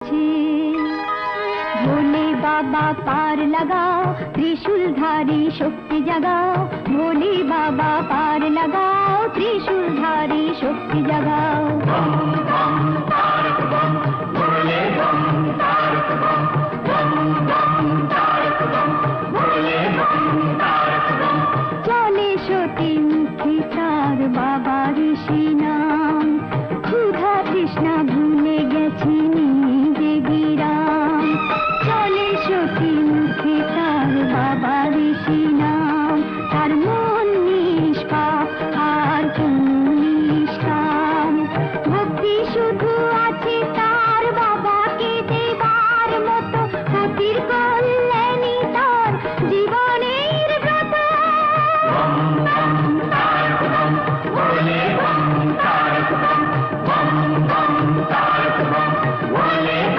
আছে। ভোলে বাবা পার লাগাও, ত্রিশূলধারী শক্তি জাগাও। ভোলে বাবা পার লাগাও, ত্রিশূলধারী শক্তি জাগাও।